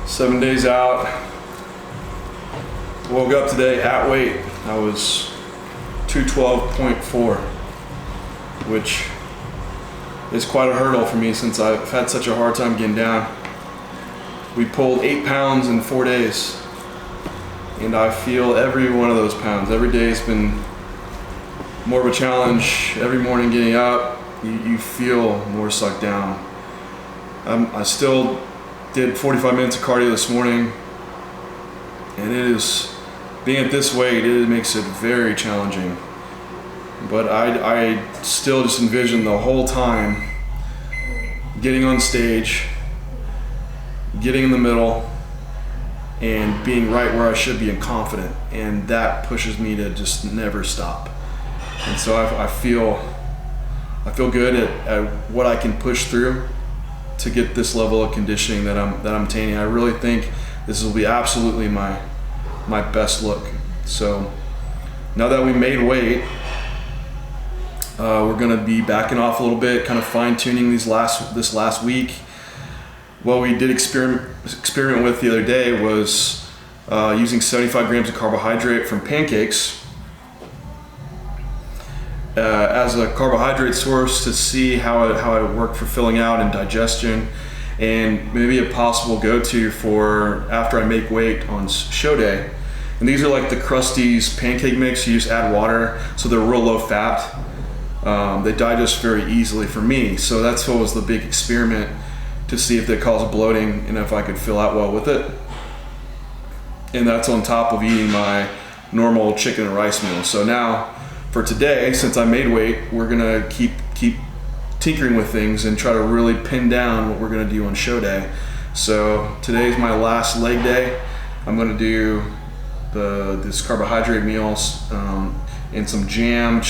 7 days out. Woke up today at weight. I was 212.4, which is quite a hurdle for me since I've had such a hard time getting down. We pulled 8 pounds in 4 days, and I feel every one of those pounds. Every day has been more of a challenge. Every morning getting up, you feel more sucked down. I still did 45 minutes of cardio this morning, and being at this weight, it makes it very challenging. But I still just envision the whole time getting on stage, getting in the middle, and being right where I should be and confident, and that pushes me to just never stop. And so I feel good at what I can push through to get this level of conditioning that I'm attaining. I really think this will be absolutely my best look. So now that we made weight, we're gonna be backing off a little bit, kind of fine tuning this last week. What we did experiment with the other day was using 75 grams of carbohydrate from pancakes as a carbohydrate source to see how it worked for filling out and digestion, and maybe a possible go-to for after I make weight on show day. And these are like the Krusty's pancake mix. You just add water, so they're real low fat. They digest very easily for me, so that's what was the big experiment, to see if they cause bloating and if I could fill out well with it. And that's on top of eating my normal chicken and rice meal. So now for today, since I made weight, we're gonna keep tinkering with things and try to really pin down what we're gonna do on show day. So today's my last leg day. I'm gonna do this carbohydrate meals and some jam.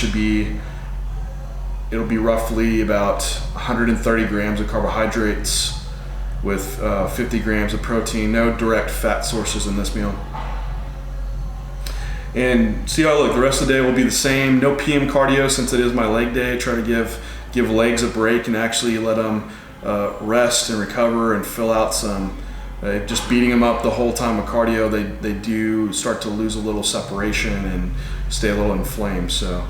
It'll be roughly about 130 grams of carbohydrates with 50 grams of protein. No direct fat sources in this meal. And see how I look. The rest of the day will be the same. No PM cardio since it is my leg day. Try to give legs a break and actually let them rest and recover and fill out some. Just beating them up the whole time of cardio, they do start to lose a little separation and stay a little inflamed. So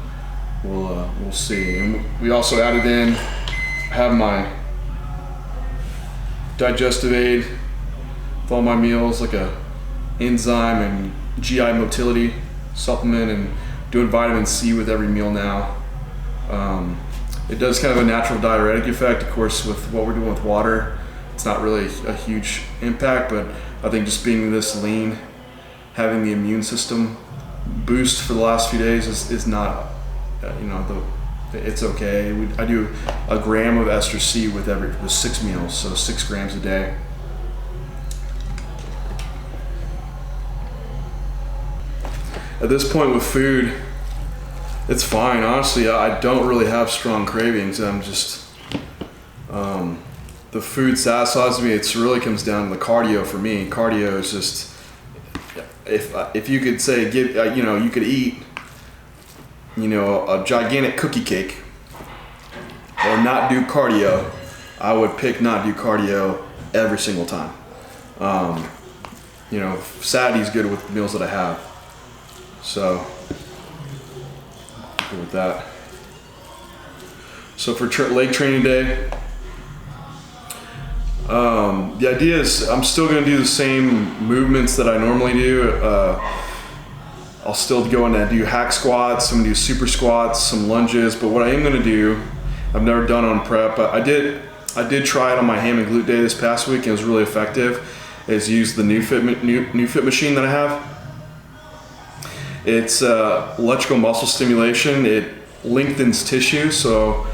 we'll see. And we also added in, I have my digestive aid with all my meals, like a enzyme and GI motility supplement, and doing vitamin C with every meal now. It does kind of a natural diuretic effect. Of course, with what we're doing with water, it's not really a huge impact, but I think just being this lean, having the immune system boost for the last few days is not, it's okay. I do a gram of ester C with 6 meals, so 6 grams a day. At this point with food, it's fine. Honestly, I don't really have strong cravings. I'm just, the food satisfies me. It really comes down to the cardio for me. Cardio is just, if you could say, you could eat, a gigantic cookie cake or not do cardio, I would pick not do cardio every single time. Saturday's good with the meals that I have. So, good with that. So for leg training day, the idea is I'm still going to do the same movements that I normally do. I'll still go in and do hack squats, I'm going to do super squats, some lunges, but what I am going to do, I've never done on prep, but I did try it on my ham and glute day this past week, and it was really effective, is use the Neufit machine that I have. It's electrical muscle stimulation. It lengthens tissue, so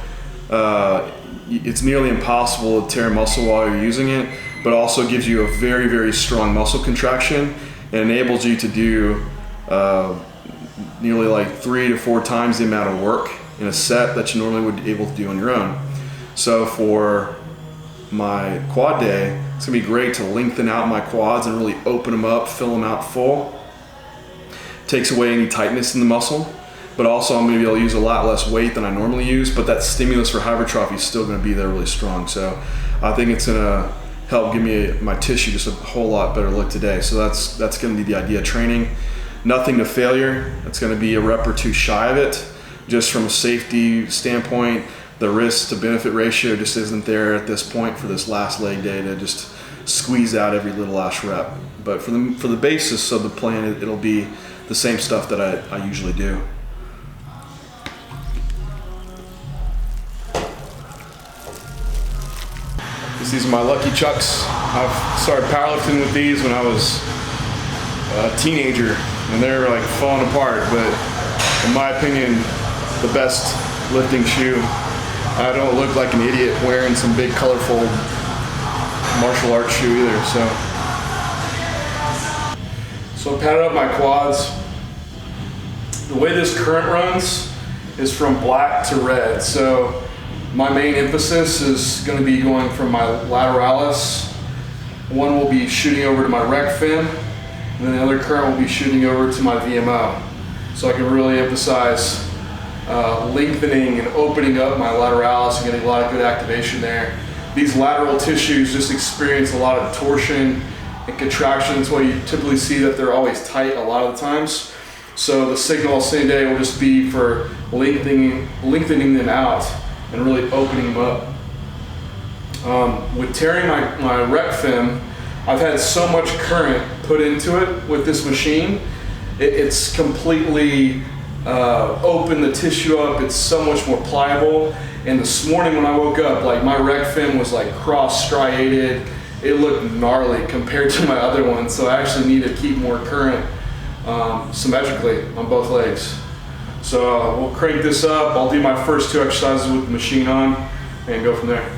it's nearly impossible to tear muscle while you're using it, but also gives you a very, very strong muscle contraction and enables you to do nearly like 3 to 4 times the amount of work in a set that you normally would be able to do on your own. So for my quad day, it's gonna be great to lengthen out my quads and really open them up, fill them out full. Takes away any tightness in the muscle, but also I'm gonna be able to use a lot less weight than I normally use, but that stimulus for hypertrophy is still gonna be there really strong. So I think it's gonna help give me my tissue just a whole lot better look today. So that's going to be the idea. Training, nothing to failure. It's going to be a rep or two shy of it. Just from a safety standpoint, the risk to benefit ratio just isn't there at this point for this last leg day to just squeeze out every little last rep. But for the basis of the plan, it'll be the same stuff that I usually do. These are my Lucky Chucks. I've started powerlifting with these when I was a teenager, and they're like falling apart, but in my opinion, the best lifting shoe. I don't look like an idiot wearing some big colorful martial arts shoe either. So I padded up my quads. The way this current runs is from black to red. So my main emphasis is going to be going from my lateralis. One will be shooting over to my rec fin, and then the other current will be shooting over to my VMO. So I can really emphasize lengthening and opening up my lateralis and getting a lot of good activation there. These lateral tissues just experience a lot of torsion and contraction. That's why you typically see that they're always tight a lot of the times. So the signal same day will just be for lengthening them out and really opening them up. With tearing my rec fin, I've had so much current put into it with this machine. It's completely opened the tissue up. It's so much more pliable. And this morning when I woke up, like my rec fin was like cross striated. It looked gnarly compared to my other one. So I actually need to keep more current symmetrically on both legs. So we'll crank this up. I'll do my first 2 exercises with the machine on and go from there.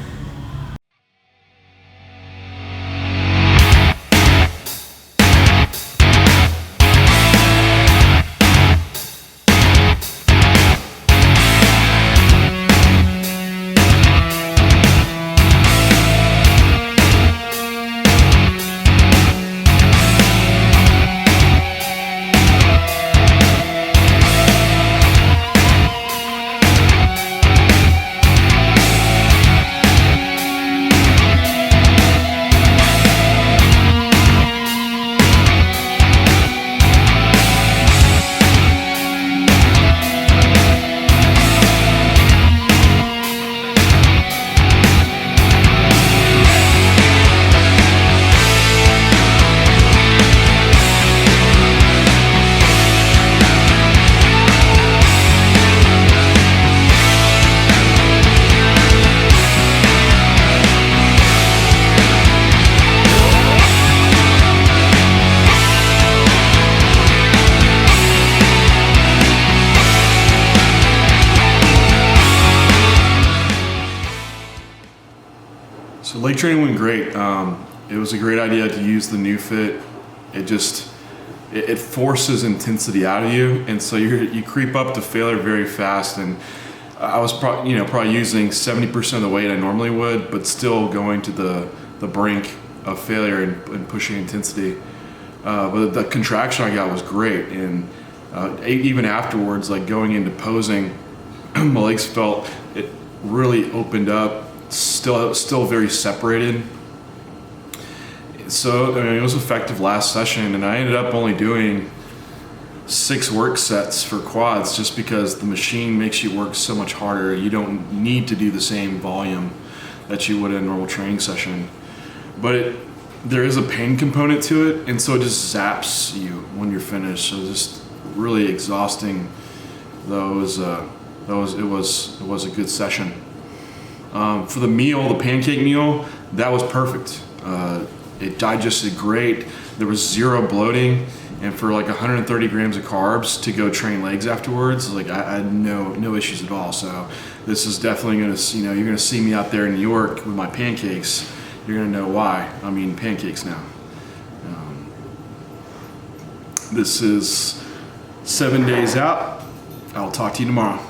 So leg training went great. It was a great idea to use the Neufit. It forces intensity out of you, and so you creep up to failure very fast. And I was probably using 70% of the weight I normally would, but still going to the brink of failure and pushing intensity. But the contraction I got was great, and even afterwards, like going into posing, my legs felt it really opened up. Still very separated. So I mean, it was effective last session, and I ended up only doing 6 work sets for quads just because the machine makes you work so much harder. You don't need to do the same volume that you would in a normal training session. But there is a pain component to it, and so it just zaps you when you're finished. So just really exhausting. Though it was a good session. For the meal, the pancake meal, that was perfect. It digested great. There was 0 bloating, and for like 130 grams of carbs to go train legs afterwards, like I had no issues at all. So this is definitely gonna, you're gonna see me out there in New York with my pancakes. You're gonna know why I'm eating pancakes now. This is 7 days out. I'll talk to you tomorrow.